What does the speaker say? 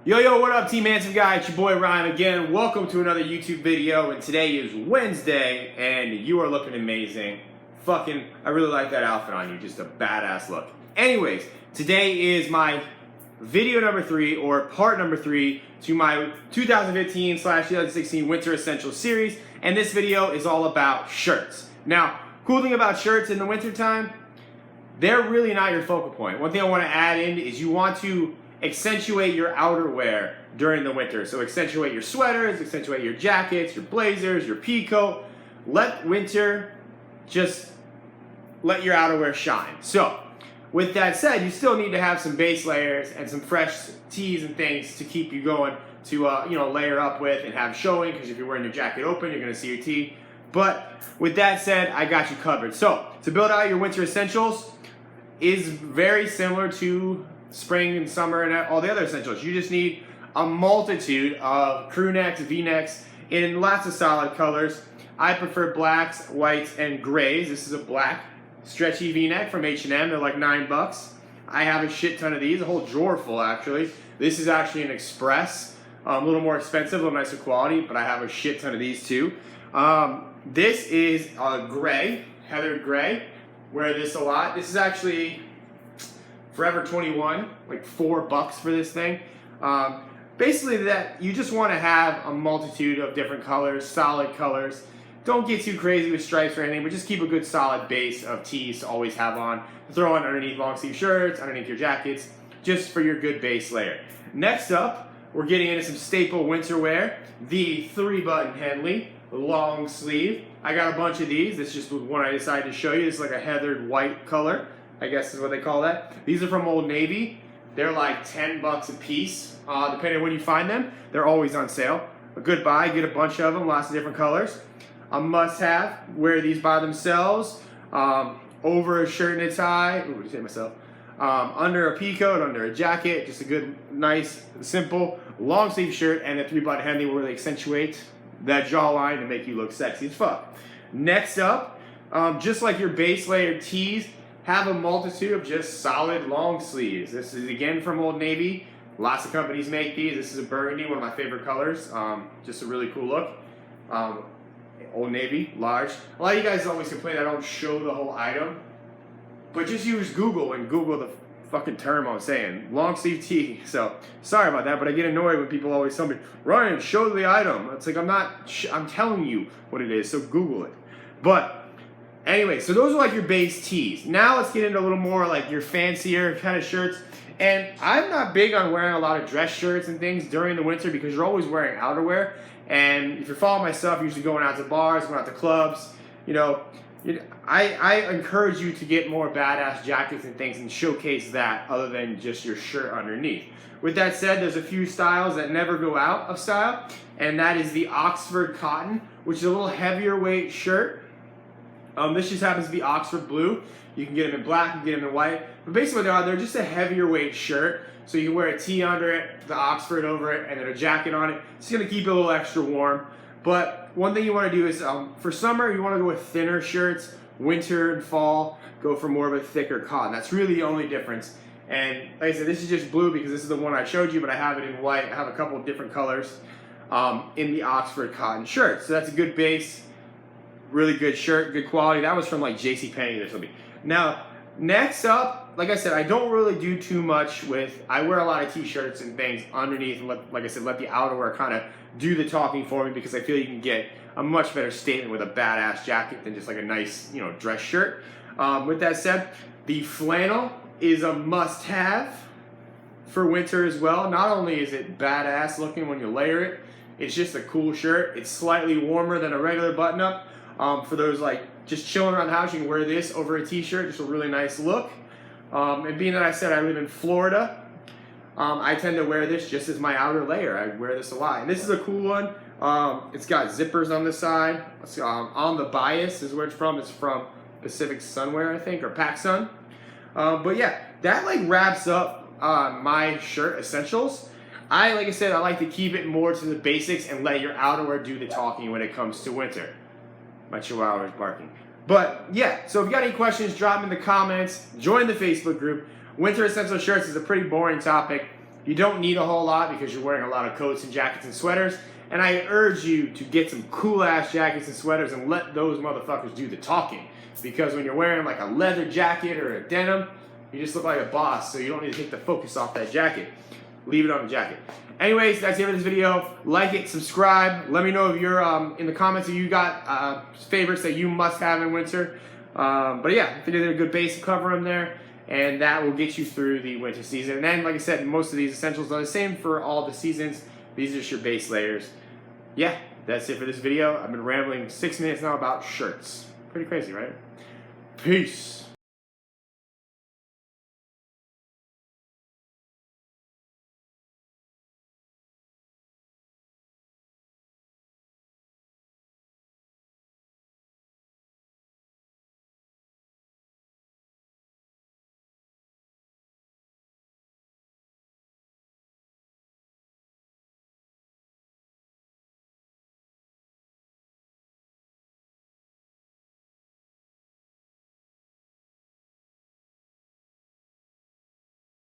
Yo, what up, Team Handsome Guy? It's your boy Ryan again. Welcome to another YouTube video, and today is Wednesday, and you are looking amazing. I really like that outfit on you, just a badass look. Anyways, today is my video number 3, or part number 3, to my 2015/2016 Winter Essentials series, and this video is all about shirts. Now, cool thing about shirts in the wintertime, they're really not your focal point. One thing I want to add in is you want to accentuate your outerwear during the winter. So accentuate your sweaters, accentuate your jackets, your blazers, your pea coat. Let winter just let your outerwear shine. So with that said, you still need to have some base layers and some fresh tees and things to keep you going to layer up with and have showing, because if you're wearing your jacket open, you're going to see your tee. But with that said, I got you covered. So to build out your winter essentials is very similar to spring and summer and all the other essentials. You just need a multitude of crew necks, V-necks in lots of solid colors. I prefer blacks, whites, and grays. This is a black stretchy V-neck from H&M. They're like $9. I have a shit ton of these, a whole drawer full actually. This is actually an Express, a little more expensive, a little nicer quality, but I have a shit ton of these too. This is a gray, heathered gray. Wear this a lot. This is actually Forever 21, like $4 for this thing. Basically that you just want to have a multitude of different colors, solid colors. Don't get too crazy with stripes or anything, but just keep a good solid base of tees to always have on. Throw on underneath long sleeve shirts, underneath your jackets, just for your good base layer. Next up, we're getting into some staple winter wear. The 3-button Henley, long sleeve. I got a bunch of these. This is just one I decided to show you. This is like a heathered white color, I guess is what they call that. These are from Old Navy. They're like $10 a piece. Depending on when you find them, they're always on sale. A good buy, get a bunch of them, lots of different colors. A must-have, wear these by themselves, over a shirt and a tie, under a pea coat, under a jacket, just a good, nice, simple, long sleeve shirt, and a 3-button Henley will really accentuate that jawline to make you look sexy as fuck. Next up, just like your base layer tees, have a multitude of just solid long sleeves. This is again from Old Navy. Lots of companies make these. This is a burgundy, one of my favorite colors. Just a really cool look. Old Navy, large. A lot of you guys always complain I don't show the whole item, but just use Google and Google the fucking term I'm saying. Long sleeve tee. So sorry about that, but I get annoyed when people always tell me, Ryan, show the item. It's like I'm telling you what it is, so Google it. But anyway, so those are like your base tees. Now let's get into a little more like your fancier kind of shirts. And I'm not big on wearing a lot of dress shirts and things during the winter because you're always wearing outerwear. And if you're following my stuff, usually going out to bars, going out to clubs, I encourage you to get more badass jackets and things and showcase that other than just your shirt underneath. With that said, there's a few styles that never go out of style, and that is the Oxford cotton, which is a little heavier weight shirt. This just happens to be Oxford blue. You can get them in black, you can get them in white. But basically they're just a heavier weight shirt. So you can wear a tee under it, the Oxford over it, and then a jacket on it. It's going to keep it a little extra warm. But one thing you want to do is, for summer, you want to go with thinner shirts. Winter and fall, go for more of a thicker cotton. That's really the only difference. And like I said, this is just blue because this is the one I showed you, but I have it in white. I have a couple of different colors in the Oxford cotton shirt. So that's a good base. Really good shirt, good quality. That was from like JCPenney or something. Now, next up, like I said, I don't really do too much with, I wear a lot of t-shirts and things underneath and like I said, let the outerwear kind of do the talking for me because I feel you can get a much better statement with a badass jacket than just like a nice, dress shirt. With that said, the flannel is a must-have for winter as well. Not only is it badass looking when you layer it, it's just a cool shirt. It's slightly warmer than a regular button-up. For those like just chilling around the house, you can wear this over a t-shirt, just a really nice look. And being that I said I live in Florida, I tend to wear this just as my outer layer. I wear this a lot. And this is a cool one. It's got zippers on the side. On the bias is where it's from. It's from Pacific Sunwear, I think, or PacSun. But yeah, that like wraps up my shirt essentials. Like I said, I like to keep it more to the basics and let your outerwear do the talking when it comes to winter. My chihuahua is barking. But yeah, so if you got any questions, drop them in the comments. Join the Facebook group. Winter essential shirts is a pretty boring topic. You don't need a whole lot because you're wearing a lot of coats and jackets and sweaters. And I urge you to get some cool ass jackets and sweaters and let those motherfuckers do the talking. Because when you're wearing like a leather jacket or a denim, you just look like a boss, so you don't need to take the focus off that jacket. Leave it on the jacket. Anyways, that's the end of this video. Like it, subscribe. Let me know if you're in the comments if you got favorites that you must have in winter. But yeah, I think they did a good base to cover them there, and that will get you through the winter season. And then, like I said, most of these essentials are the same for all the seasons. These are just your base layers. Yeah, that's it for this video. I've been rambling 6 minutes now about shirts. Pretty crazy, right? Peace.